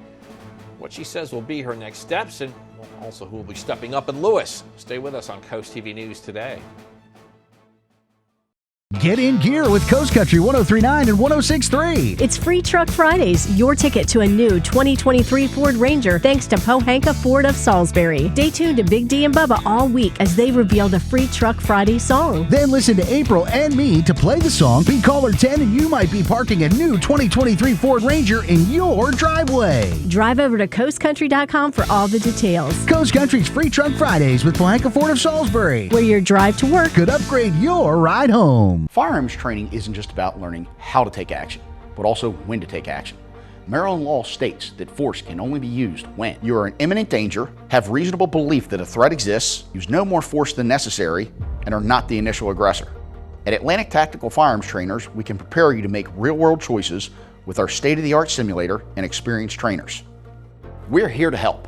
What she says will be her next steps, and also who will be stepping up in Lewis. Stay with us on Coast TV News today. Get in gear with Coast Country 103.9 and 106.3. It's Free Truck Fridays, your ticket to a new 2023 Ford Ranger thanks to Pohanka Ford of Salisbury. Stay tuned to Big D and Bubba all week as they reveal the Free Truck Friday song. Then listen to April and me to play the song. Be caller 10 and you might be parking a new 2023 Ford Ranger in your driveway. Drive over to coastcountry.com for all the details. Coast Country's Free Truck Fridays with Pohanka Ford of Salisbury, where your drive to work could upgrade your ride home. Firearms training isn't just about learning how to take action, but also when to take action. Maryland law states that force can only be used when you are in imminent danger, have reasonable belief that a threat exists, use no more force than necessary, and are not the initial aggressor. At Atlantic Tactical Firearms Trainers, we can prepare you to make real-world choices with our state-of-the-art simulator and experienced trainers. We're here to help.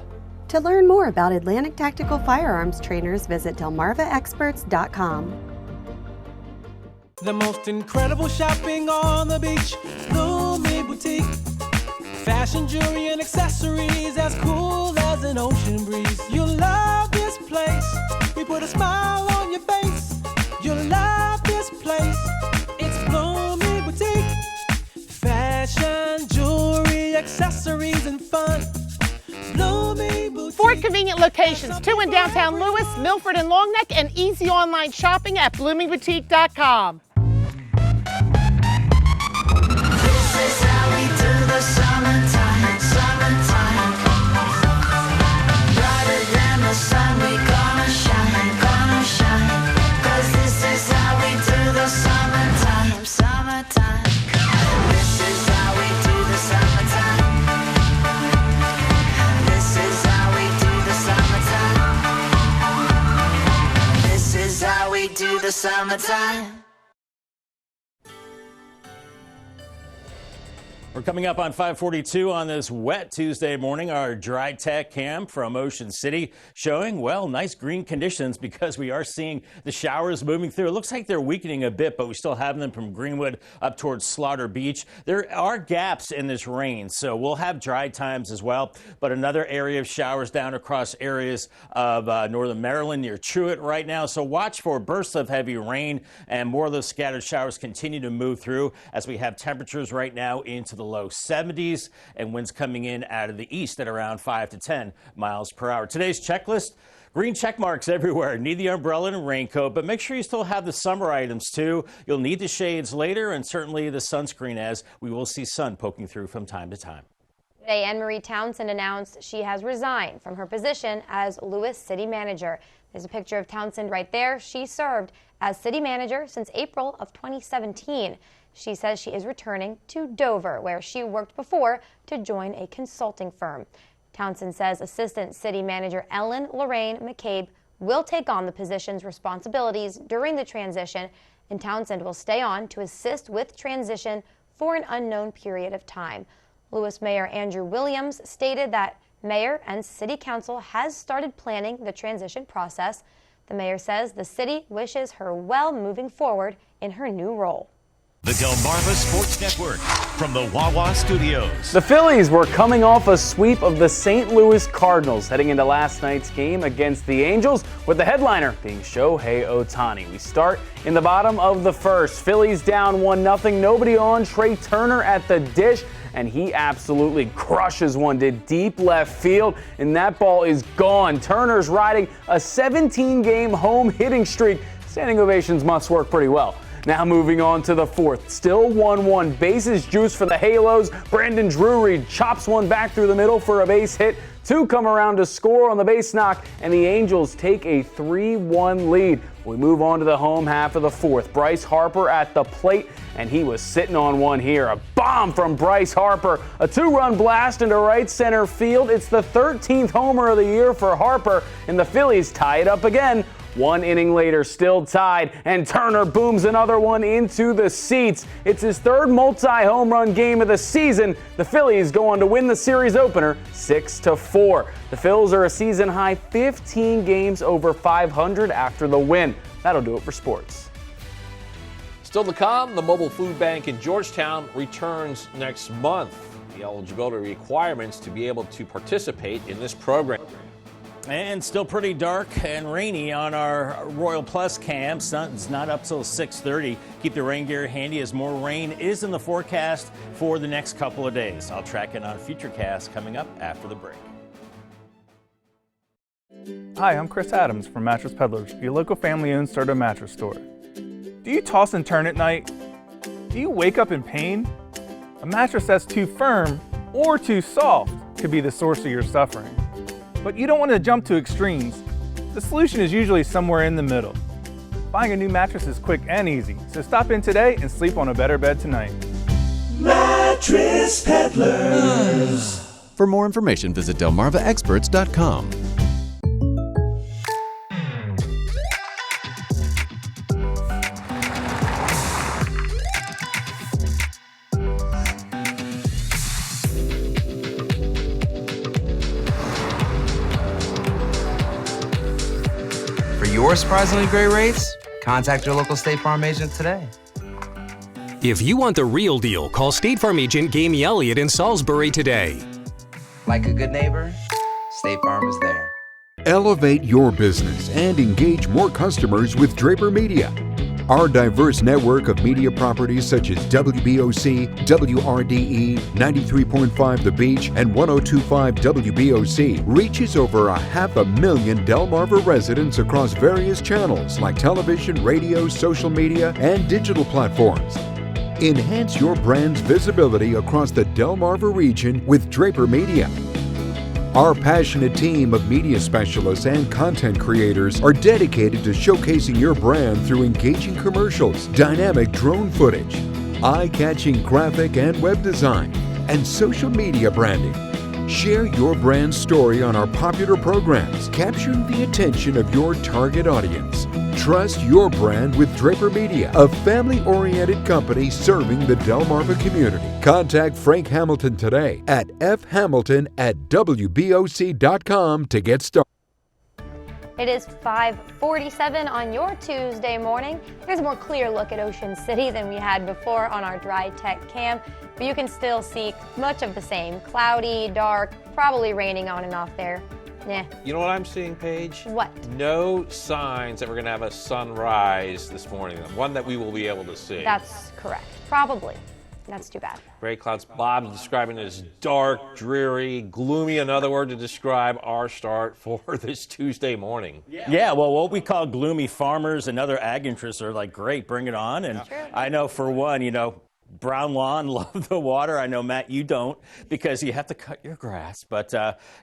To learn more about Atlantic Tactical Firearms Trainers, visit delmarvaexperts.com. The most incredible shopping on the beach, Bloomy Boutique. Fashion, jewelry, and accessories as cool as an ocean breeze. You'll love this place. We put a smile on your face. You'll love this place. It's Bloomy Boutique. Fashion, jewelry, accessories, and fun. Bloomy Boutique. 4 convenient locations, 2 in downtown Lewis, Milford, and Longneck, and easy online shopping at bloomyboutique.com. Summertime, summertime. Brighter than the sun, we gonna shine, gonna shine. 'Cause this is how we do the summertime, summertime. This is how we do the summertime. This is how we do the summertime. This is how we do the summertime. We're coming up on 5:42 on this wet Tuesday morning. Our dry tech cam from Ocean City showing, well, nice green conditions because we are seeing the showers moving through. It looks like they're weakening a bit, but we still have them from Greenwood up towards Slaughter Beach. There are gaps in this rain, so we'll have dry times as well. But another area of showers down across areas of northern Maryland near Truett right now. So watch for bursts of heavy rain, and more of those scattered showers continue to move through as we have temperatures right now into the low 70s and winds coming in out of the east at around 5 to 10 miles per hour. Today's checklist, green check marks everywhere. Need the umbrella and raincoat, but make sure you still have the summer items too. You'll need the shades later and certainly the sunscreen as we will see sun poking through from time to time. Today, Anne Marie Townsend announced she has resigned from her position as Lewis City Manager. There's a picture of Townsend right there. She served as city manager since April of 2017. She says she is returning to Dover, where she worked before, to join a consulting firm. Townsend says Assistant City Manager Ellen Lorraine McCabe will take on the position's responsibilities during the transition, and Townsend will stay on to assist with transition for an unknown period of time. Lewis Mayor Andrew Williams stated that Mayor and City Council has started planning the transition process. The mayor says the city wishes her well moving forward in her new role. The Delmarva Sports Network from the Wawa Studios. The Phillies were coming off a sweep of the St. Louis Cardinals heading into last night's game against the Angels, with the headliner being Shohei Ohtani. We start in the bottom of the first. Phillies down 1-0, nobody on. Trey Turner at the dish, and he absolutely crushes one to deep left field, and that ball is gone. Turner's riding a 17-game home hitting streak. Standing ovations must work pretty well. Now moving on to the fourth. Still 1-1. Bases juice for the Halos. Brandon Drury chops one back through the middle for a base hit. Two come around to score on the base knock, and the Angels take a 3-1 lead. We move on to the home half of the fourth. Bryce Harper at the plate, and he was sitting on one here. A bomb from Bryce Harper. A 2-run blast into right center field. It's the 13th homer of the year for Harper, and the Phillies tie it up again. 1 inning later, still tied, and Turner booms another one into the seats. It's his third multi-home run game of the season. The Phillies go on to win the series opener 6-4. The Phils are a season-high 15 games over 500 after the win. That'll do it for sports. Still to come, the mobile food bank in Georgetown returns next month. The eligibility requirements to be able to participate in this program. And still pretty dark and rainy on our Royal Plus cam. Sun's not up till 6:30. Keep the rain gear handy as more rain is in the forecast for the next couple of days. I'll track it on Futurecast coming up after the break. Hi, I'm Chris Adams from Mattress Peddlers, your local family-owned starter mattress store. Do you toss and turn at night? Do you wake up in pain? A mattress that's too firm or too soft could be the source of your suffering. But you don't want to jump to extremes. The solution is usually somewhere in the middle. Buying a new mattress is quick and easy, so stop in today and sleep on a better bed tonight. Mattress Peddlers. For more information, visit delmarvaexperts.com. Your surprisingly great rates? Contact your local State Farm agent today. If you want the real deal, call State Farm agent Gamey Elliott in Salisbury today. Like a good neighbor, State Farm is there. Elevate your business and engage more customers with Draper Media. Our diverse network of media properties such as WBOC, WRDE, 93.5 The Beach, and 102.5 WBOC reaches over 500,000 Delmarva residents across various channels like television, radio, social media, and digital platforms. Enhance your brand's visibility across the Delmarva region with Draper Media. Our passionate team of media specialists and content creators are dedicated to showcasing your brand through engaging commercials, dynamic drone footage, eye-catching graphic and web design, and social media branding. Share your brand story on our popular programs, capturing the attention of your target audience. Trust your brand with Draper Media, a family-oriented company serving the Delmarva community. Contact Frank Hamilton today at fhamilton@wboc.com to get started. It is 5:47 on your Tuesday morning. Here's a more clear look at Ocean City than we had before on our Dry Tech cam, but you can still see much of the same. Cloudy, dark, probably raining on and off there. Nah. You know what I'm seeing, Paige? What? No signs that we're going to have a sunrise this morning, one that we will be able to see. That's correct. Probably. That's too bad. Gray clouds. Bob is describing it as dark, dreary, gloomy, another word to describe our start for this Tuesday morning. Yeah, well, what we call gloomy farmers and other ag interests are like, great, bring it on. And I know for one, brown lawn, love the water. I know, Matt, you don't because you have to cut your grass. But,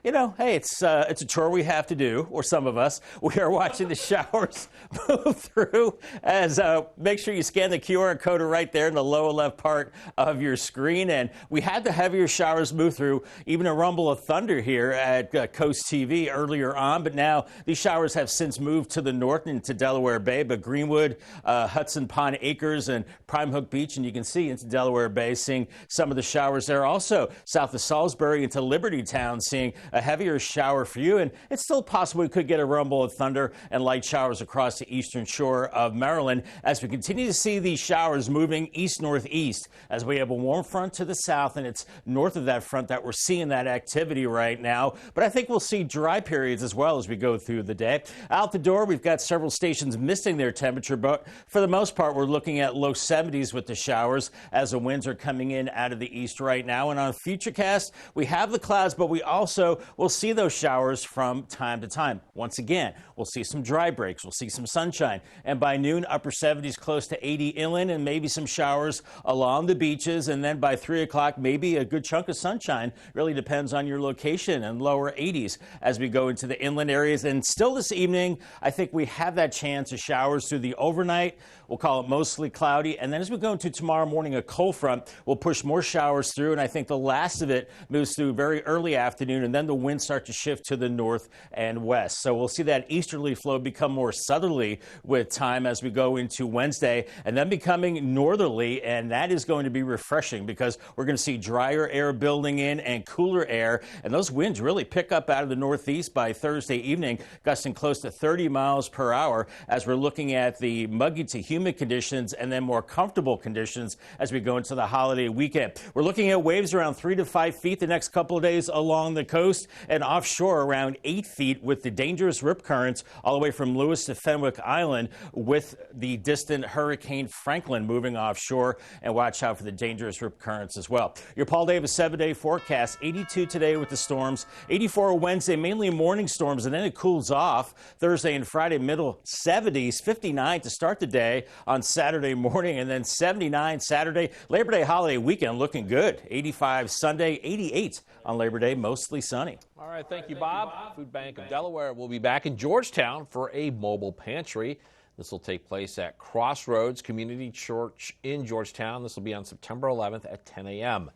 hey, it's a chore we have to do, or some of us. We are watching the showers move through as make sure you scan the QR code right there in the lower left part of your screen. And we had the heavier showers move through, even a rumble of thunder here at Coast TV earlier on. But now these showers have since moved to the north into Delaware Bay, but Greenwood, Hudson Pond Acres, and Prime Hook Beach, and you can see into Delaware Bay, seeing some of the showers there. Also, south of Salisbury into Liberty Town, seeing a heavier shower for you. And it's still possible we could get a rumble of thunder and light showers across the eastern shore of Maryland as we continue to see these showers moving east-northeast as we have a warm front to the south, and it's north of that front that we're seeing that activity right now. But I think we'll see dry periods as well as we go through the day. Out the door, we've got several stations missing their temperature, but for the most part, we're looking at low 70s with the showers. as the winds are coming in out of the east right now. And on Futurecast, we have the clouds, but we also will see those showers from time to time. Once again, we'll see some dry breaks. We'll see some sunshine. And by noon, upper 70s, close to 80 inland, and maybe some showers along the beaches. And then by 3 o'clock, maybe a good chunk of sunshine. Really depends on your location, and lower 80s as we go into the inland areas. And still this evening, I think we have that chance of showers through the overnight. We'll call it mostly cloudy. And then as we go into tomorrow morning, a cold front will push more showers through. And I think the last of it moves through very early afternoon. And then the winds start to shift to the north and west. So we'll see that easterly flow become more southerly with time as we go into Wednesday, and then becoming northerly. And that is going to be refreshing because we're going to see drier air building in and cooler air. And those winds really pick up out of the northeast by Thursday evening, gusting close to 30 miles per hour as we're looking at the muggy to humid conditions and then more comfortable conditions as we go into the holiday weekend. We're looking at waves around 3 to 5 feet the next couple of days along the coast, and offshore around 8 feet with the dangerous rip currents all the way from Lewis to Fenwick Island, with the distant Hurricane Franklin moving offshore. And watch out for the dangerous rip currents as well. Your Paul Davis 7-day forecast: 82 today with the storms, 84 Wednesday, mainly morning storms, and then it cools off Thursday and Friday, middle 70s, 59 to start the day on Saturday morning, and then 79 Saturday. Labor Day holiday weekend looking good. 85 Sunday, 88 on Labor Day, mostly sunny. All right, thank you, Bob. Food Bank of Delaware will be back in Georgetown for a mobile pantry. This will take place at Crossroads Community Church in Georgetown. This will be on September 11th at 10 a.m.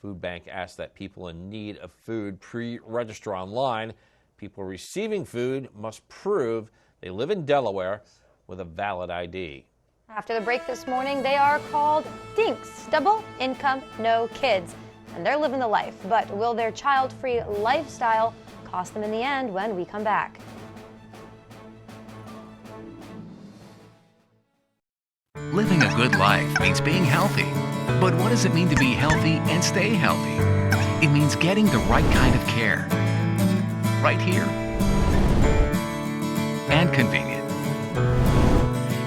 Food Bank asks that people in need of food pre-register online. People receiving food must prove they live in Delaware with a valid ID. After the break this morning, they are called DINKs, double income, no kids. And they're living the life, but will their child-free lifestyle cost them in the end when we come back? Living a good life means being healthy. But what does it mean to be healthy and stay healthy? It means getting the right kind of care. Right here. And convenient.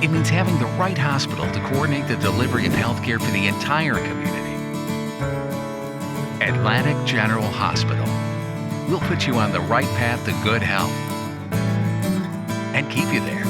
It means having the right hospital to coordinate the delivery of health care for the entire community. Atlantic General Hospital. We'll put you on the right path to good health and keep you there.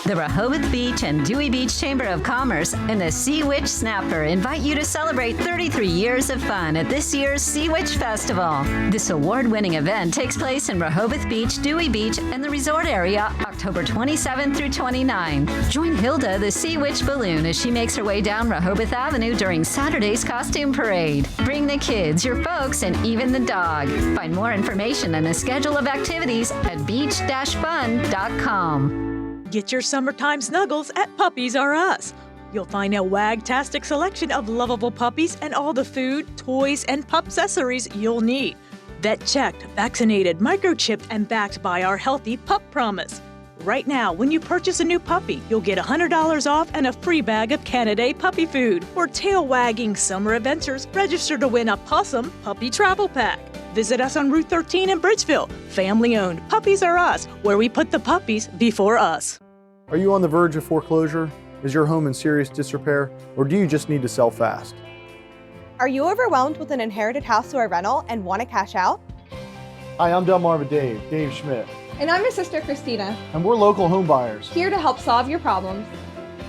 The Rehoboth Beach and Dewey Beach Chamber of Commerce and the Sea Witch Snapper invite you to celebrate 33 years of fun at this year's Sea Witch Festival. This award-winning event takes place in Rehoboth Beach, Dewey Beach, and the resort area October 27 through 29. Join Hilda, the Sea Witch Balloon, as she makes her way down Rehoboth Avenue during Saturday's costume parade. Bring the kids, your folks, and even the dog. Find more information and a schedule of activities at beach-fun.com. Get your summertime snuggles at Puppies R Us. You'll find a wag-tastic selection of lovable puppies and all the food, toys, and pup accessories you'll need. Vet-checked, vaccinated, microchipped, and backed by our Healthy Pup Promise. Right now, when you purchase a new puppy, you'll get $100 off and a free bag of Canidae puppy food. For tail-wagging summer adventures, register to win a Possum Puppy Travel Pack. Visit us on Route 13 in Bridgeville. Family-owned Puppies R Us, where we put the puppies before us. Are you on the verge of foreclosure? Is your home in serious disrepair? Or do you just need to sell fast? Are you overwhelmed with an inherited house or a rental and want to cash out? Hi, I'm Delmarva Dave Schmidt. And I'm his sister Christina. And we're local home buyers. Here to help solve your problems.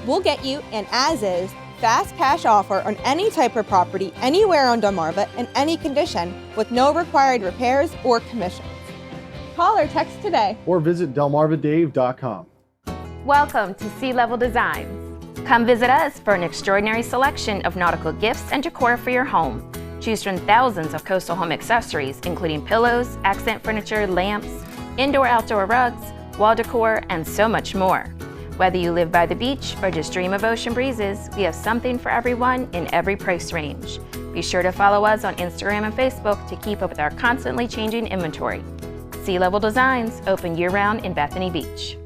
We'll get you an as-is, fast cash offer on any type of property anywhere on Delmarva in any condition with no required repairs or commissions. Call or text today. Or visit delmarvadave.com. Welcome to Sea Level Designs. Come visit us for an extraordinary selection of nautical gifts and decor for your home. Choose from thousands of coastal home accessories, including pillows, accent furniture, lamps, indoor-outdoor rugs, wall decor, and so much more. Whether you live by the beach or just dream of ocean breezes, we have something for everyone in every price range. Be sure to follow us on Instagram and Facebook to keep up with our constantly changing inventory. Sea Level Designs, open year-round in Bethany Beach.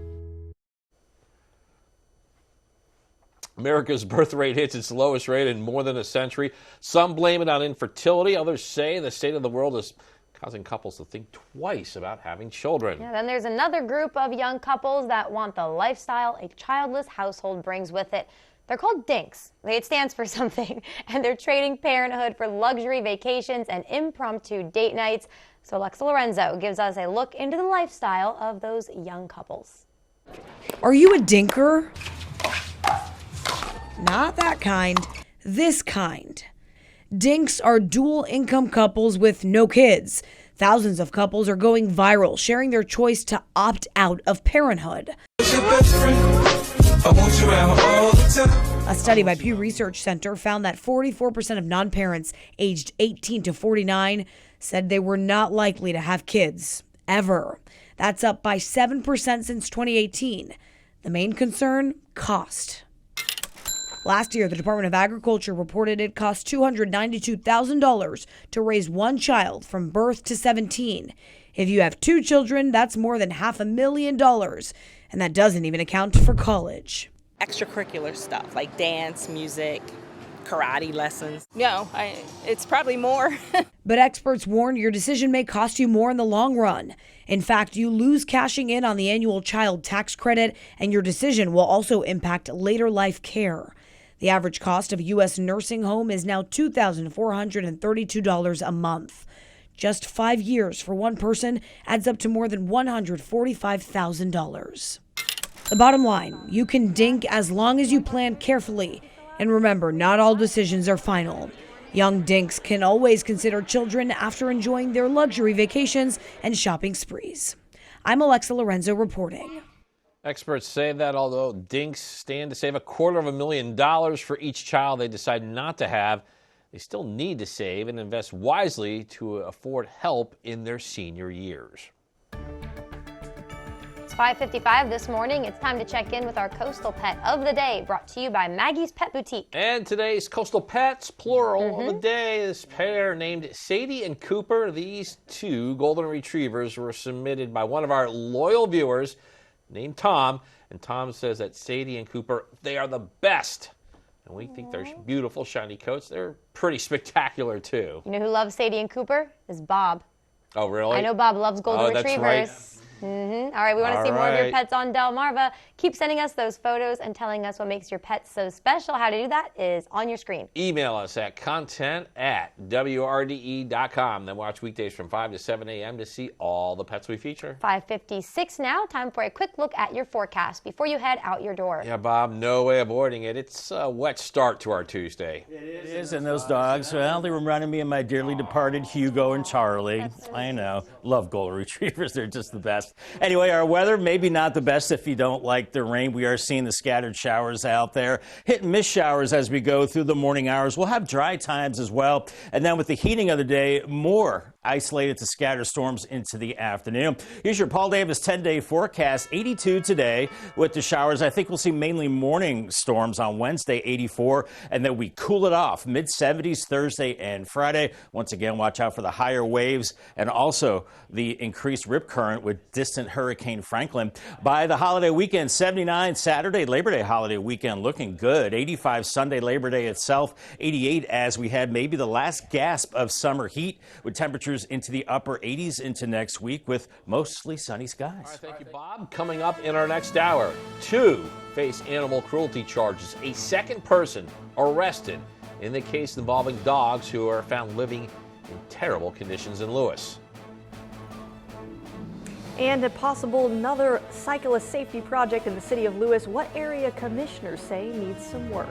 America's birth rate hits its lowest rate in more than a century. Some blame it on infertility. Others say the state of the world is causing couples to think twice about having children. Yeah, then there's another group of young couples that want the lifestyle a childless household brings with it. They're called dinks. It stands for something, and they're trading parenthood for luxury vacations and impromptu date nights. So Alexa Lorenzo gives us a look into the lifestyle of those young couples. Are you a dinker? Not that kind. This kind. Dinks are dual income couples with no kids. Thousands of couples are going viral, sharing their choice to opt out of parenthood. A study by Pew Research Center found that 44% of non-parents aged 18 to 49 said they were not likely to have kids, ever. That's up by 7% since 2018. The main concern? Cost. Last year, the Department of Agriculture reported it cost $292,000 to raise one child from birth to 17. If you have two children, that's more than $500,000, and that doesn't even account for college. Extracurricular stuff like dance, music, karate lessons. No, it's probably more. But experts warn your decision may cost you more in the long run. In fact, you lose cashing in on the annual child tax credit, and your decision will also impact later life care. The average cost of a U.S. nursing home is now $2,432 a month. Just 5 years for one person adds up to more than $145,000. The bottom line, you can dink as long as you plan carefully. And remember, not all decisions are final. Young dinks can always consider children after enjoying their luxury vacations and shopping sprees. I'm Alexa Lorenzo reporting. Experts say that although dinks stand to save $250,000 for each child they decide not to have, they still need to save and invest wisely to afford help in their senior years. It's 5:55 this morning. It's time to check in with our coastal pet of the day, brought to you by Maggie's Pet Boutique. And today's coastal pets, plural, of the day, this pair named Sadie and Cooper. These two golden retrievers were submitted by one of our loyal viewers named Tom. And Tom says that Sadie and Cooper, they are the best. And we think they're beautiful, shiny coats. They're pretty spectacular, too. You know who loves Sadie and Cooper? Is Bob. Oh, really? I know Bob loves golden retrievers. Right. All right, we want to see more of your pets on Delmarva. Keep sending us those photos and telling us what makes your pet so special. How to do that is on your screen. Email us at content@WRDE.com. Then watch weekdays from 5 to 7 a.m. to see all the pets we feature. 5:56 now. Time for a quick look at your forecast before you head out your door. Yeah, Bob, no way avoiding it. It's a wet start to our Tuesday. It is, and those dogs, well, they reminded me of my dearly departed Hugo and Charlie. I know. Love golden retrievers. They're just the best. Anyway, our weather, maybe not the best if you don't like the rain. We are seeing the scattered showers out there. Hit and miss showers as we go through the morning hours. We'll have dry times as well. And then with the heating of the day, more isolated to scattered storms into the afternoon. Here's your Paul Davis 10-day forecast. 82 today with the showers. I think we'll see mainly morning storms on Wednesday, 84. And then we cool it off. Mid-70s Thursday and Friday. Once again, watch out for the higher waves and also the increased rip current with distant Hurricane Franklin. By the holiday weekend, 79 Saturday, Labor Day holiday weekend looking good. 85 Sunday, Labor Day itself. 88 as we had maybe the last gasp of summer heat with temperatures into the upper 80s into next week with mostly sunny skies. All right, thank you, Bob. Coming up in our next hour, 2 face animal cruelty charges. A second person arrested in the case involving dogs who are found living in terrible conditions in Lewis. And a possible another cyclist safety project in the city of Lewis. What area commissioners say needs some work.